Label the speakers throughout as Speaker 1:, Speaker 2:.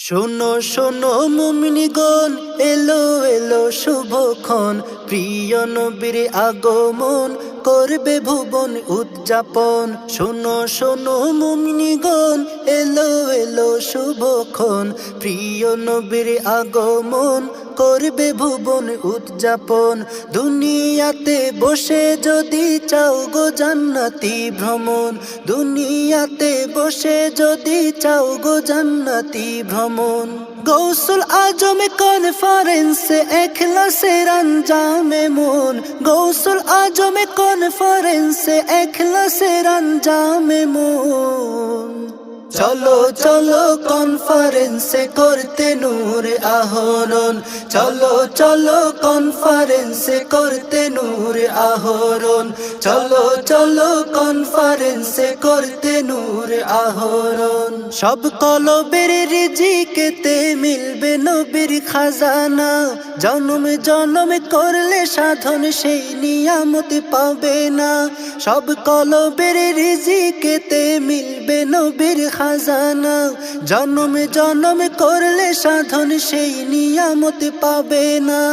Speaker 1: শোনো শোনো মুমিনগণ, এলো এলো শুভক্ষণ, প্রিয় নবীর আগমন করবে ভুবন উদযাপন। শোনো শোনো মুমিনগণ, এলো এলো শুভক্ষণ, প্রিয় নবীর আগমন করবে ভুবন উদযাপন। দুনিয়াতে বসে যদি চাও গো জান্নাতি ভ্রমণ, দুনিয়াতে বসে যদি চাও গো জান্নাতি ভ্রমণ। গৌসুল আজম কনফারেন্সে এখলাসের আঞ্জামে মন, গৌসুল আজম কনফারেন্সে এখলাসের আঞ্জামে মন। চলো চলো কনফারেন্সে করতে নূর আহরণ, চলো চলো কনফারেন্সে করতে নূর আহরণ, চলো চলো কনফারেন্সে করতে নূর আহরণ। সব কলবের রিজিকেতে মিলবে নবীর খাজানা, জনম জনম করলে সাধন সেই নিয়ামত পাবে না। সব কলবের রিজিকেতে মিলবে নবীর খাজানা, জনম জনম করলে সাধন সেই নিয়ামত পাবে না।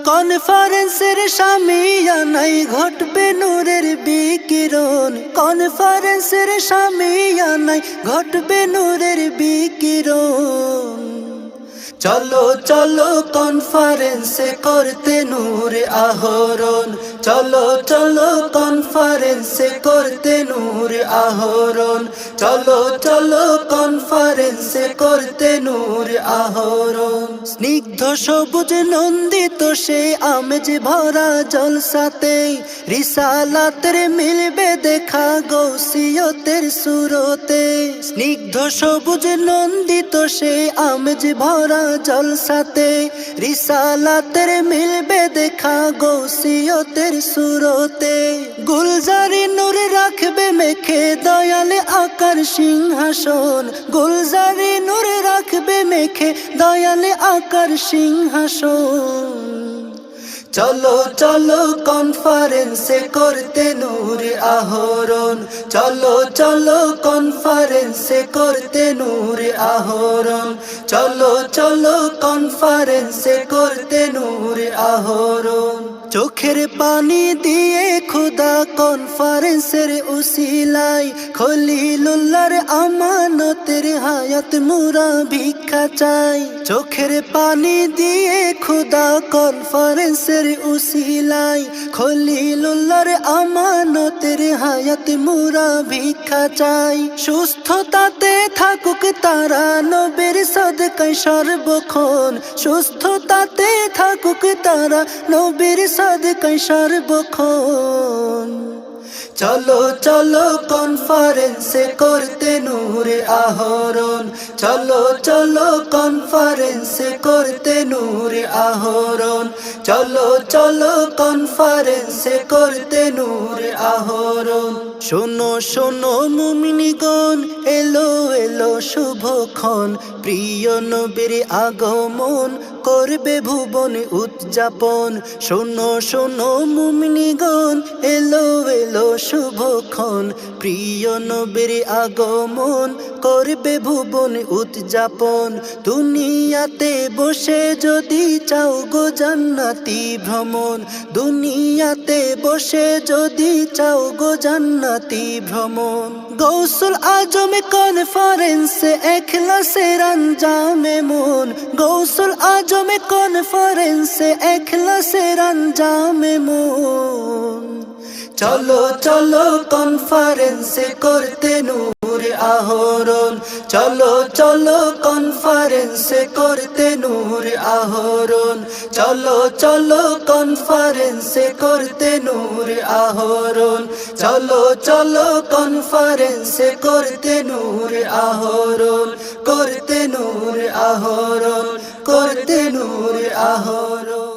Speaker 1: কনফারেন্সের সামিয়ানায় ঘটবে নূরের বিকিরণ, কনফারেন্সের সামিয়ানায় ঘটবে নূরের বিকিরণ। চলো চলো কনফারেন্সে করতে নূর আহরণ, চলো চলো কনফারেন্সে করতে নূর আহরণ, চলো চলো কনফারেন্সে করতে নূর আহরণ। স্নিগ্ধ সবুজ নন্দিত সে আমেজ ভরা জলসাতে, রিসালাতের মিলবে দেখা গৌসিয়তের সুরতে। স্নিগ্ধ সবুজ নন্দিত সে আমেজ ভরা জলসাতে, রিসালাতের মিলবে দেখা গৌসিয়তের সুরতে। গুলজারি নূর রাখবে মেখে দয়ালে আকার সিংহাসন, গুলজারি নূর রাখবে মেখে দয়ালে আকার সিংহাসন। চলো চলো কনফারেন্সে করতে নূর আহরণ, চলো চলো কনফারেন্সে করতে নূর আহরণ, চলো চলো কনফারেন্সে করতে নূর আহরণ। চোখের পানি দিয়ে খুদা কনফারেন্সের উসিলায়, খলিলুল্লাহর আমানতের হায়াত মুরা ভিক্ষা চাই। চোখের পানি দিয়ে খুদা কনফারেন্সের উসিলায়, খলিলুল্লাহর আমানতের হায়াত মুরা ভিক্ষা চাই। সুস্থতাতে থাকুক তারা নবীর সদকায় সর্বক্ষণ, সুস্থতাতে থাকুক তারা নবীর সদকায় সর্বক্ষণ। চলো চলো কনফারেন্সে করতে নূর আহরণ, চলো চলো কনফারেন্সে করতে নূর আহরণ, চলো চলো কনফারেন্সে করতে নূর আহরণ। শোনো শোনো মুমিনগণ, এলো এলো শুভক্ষণ, প্রিয় নবীর আগমন করবে ভুবন উদযাপন। শোনো শোনো মুমিনগণ, এলো এলো শুভক্ষণ, প্রিয় নবীর আগমন করবে ভুবন উদযাপন। দুনিয়াতে বসে যদি চাও গো জান্নাতি ভ্রমণ, দুনিয়াতে বসে যদি চাও গো জান্নাতি ভ্রমণ। গৌসুল আজম কনফারেন্সে এখলাসের আঞ্জামে মন, গৌসুল আজম কনফারেন্সে এখলাসের আঞ্জামে মন। চলো চলো কনফারেন্সে করতে নূর আহরণ, চলো চলো কনফারেন্সে করতে নূর আহরণ, চলো চলো কনফারেন্সে করতে নূর আহরণ, চলো চলো কনফারেন্সে করতে নূর আহরণ, করতে নূর আহরণ, করতে নূর আহরণ।